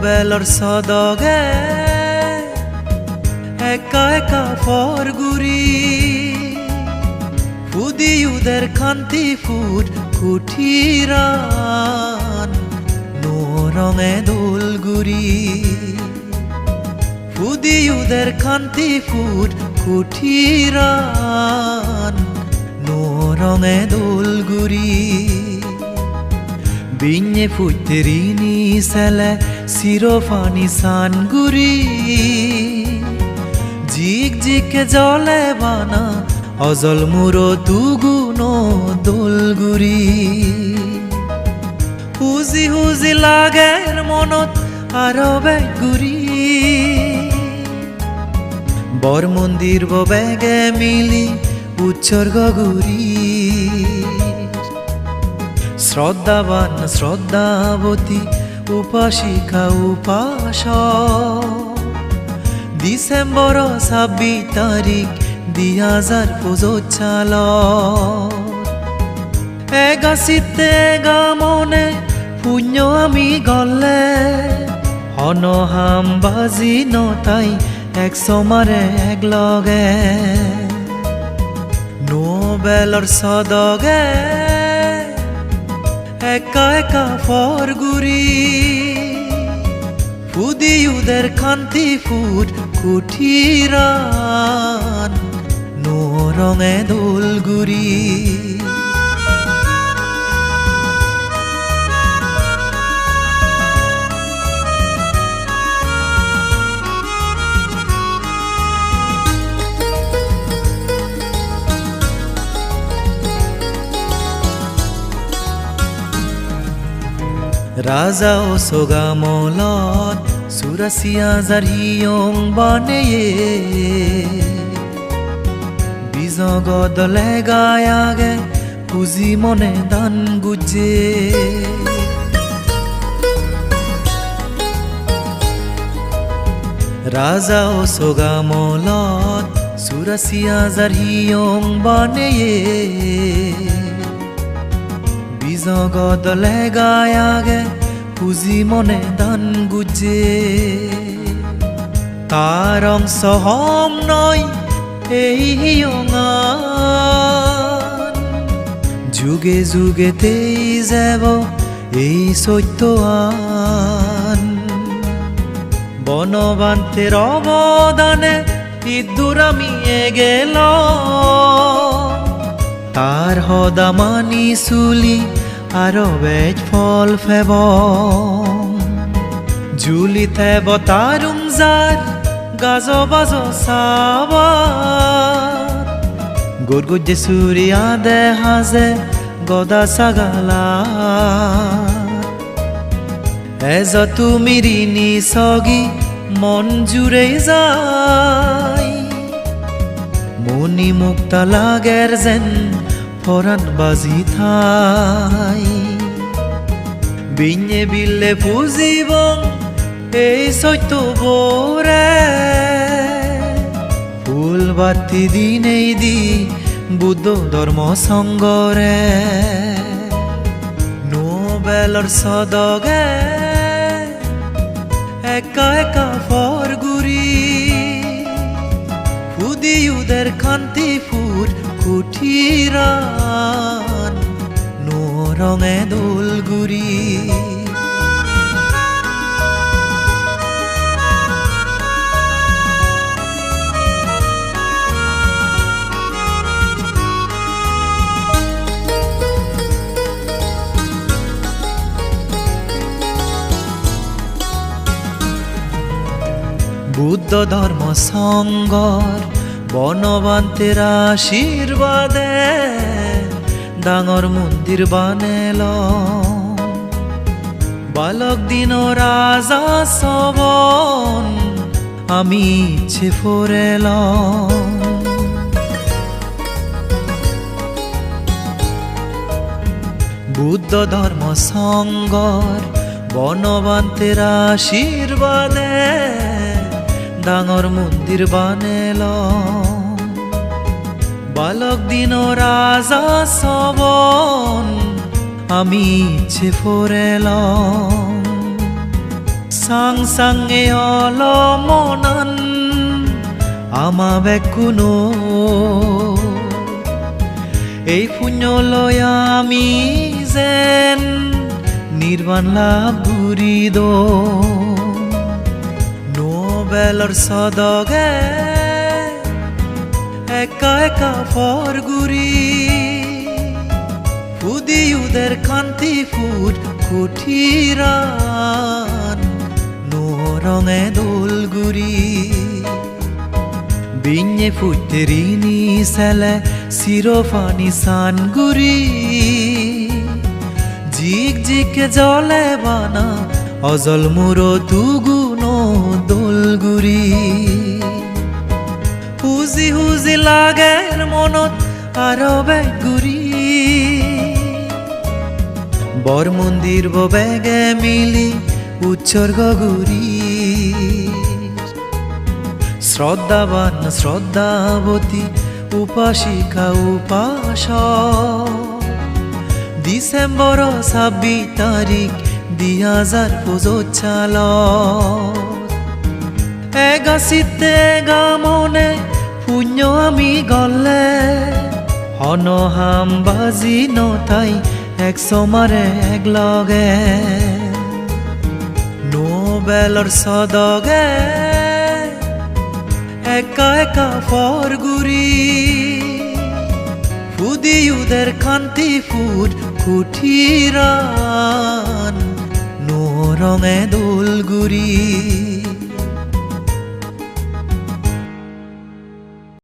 বেলর সদগে একা একা ফরগুরি ফুদিউদের খান্তি foot কুঠিরান no রঙে দোলগুরি ফুদিউদের খান্তি ফুট কুঠিরান নো রঙে দোলগুরি বিnye ফুটেরিনি সেলে সিরোফানি সানগুরি জিক জিকে জলে বানা অজল মুরো দুগুনো দোলগুরি হুজি হুজি লাগের মনত আরো বেগুরি বর মন্দির বেগে মিলি উৎসর্গ গুরি শ্রদ্ধাবান শ্রদ্ধাবতী উপাসিকা উপাস ডিসেম্বর 26 তারিখ 2025 এগাছিতে গামনে পুণ্য আমি গলে হনহাম বাজি নতাই এক সমারে এক লগে নোবেলর সদগে একা একা ফরগুরি ফুদিউদের খান্তি ফুট কুঠিরান নো রঙে দোলগুরি রাজা ও সোগামলত সুরাসিয়া জারিয়ং বানেয়ে বিজগদ লেগায়াগে পুজি মনে দান গুজে রাজা ও সোগামলত সুরাসিয়া জারিয়ং বানেয়ে জগদ লেগায়াগে পুজি মনে দান গুজে তার অংশ হম নয় এই হিয়ঙান যুগে যুগেতেই যাব এই সত্য আন বনবান্তের অবদানে ইদ্দুর আমি গেল তার হদা মানি চুলি আরো বেজ ফল ফেব জুলি থেব তারুম যার গাজ বাজ সাবার গরগুজে সুরিয়া দে হাজে গদা সাগালা এজ তুমি রিনি সগি মন জুড়ে যায় মনি মুক্তা লাগের যেন ফরান বাজি থাই বিnye বিলে পুজিব এই সত্য বোরে ফুল বাতি দিনেই দি বুদ্ধ ধর্ম সঙ্গরে নোবেলর সদগে একা একা ফরগুরি ফুদিউদের খান্তি ফুট কুঠিরান নো রঙে দোলগুরি বুদ্ধ ধর্ম সঙ্গর বনবান্তের আশীর্বাদে ডাঙর মন্দির বানেল বালক দিন রাজা সবন আমি ইচ্ছে ফোরেল বুদ্ধ ধর্ম সঙ্গর বনবান্তের আশীর্বাদে ডাঙর মন্দির বানেল বালক দিন রাজা সবন আমি ইচ্ছে ফোরেল sang sange olomonan ama bekuno এই পুণ্য লয় আমি যেন নির্বাণ লাভ ঘুরিদ নোবেলর সদগে একা একা ফর গুরি ফুদিউদের কান্তি ফুট কুঠিরান নো রঙে দোলগুড়ি বিঞ্ঞে ফুটেরিনি সেলে সিরোফানি সানগুড়ি জিক জিকে জলে বানা অজল মুরো তুগুনো দোলগুড়ি হুজি হুজি লাগের মনত আরো বেগুড়ি বর মন্দির বেগে মিলি উৎসর্গ গুরি শ্রদ্ধাবান শ্রদ্ধাবতী উপাসিকা উপাস ডিসেম্বর 26 তারিখ 2025 এগাছিতে গামনে পুণ্য আমি গলে হনহাম বাজি নতাই এক সমারে এক লগে নোবেলর সদগে একা একা ফর গুরি ফুদিউদের কান্তি ফুট কুঠিরান নো রঙে দোলগুড়ি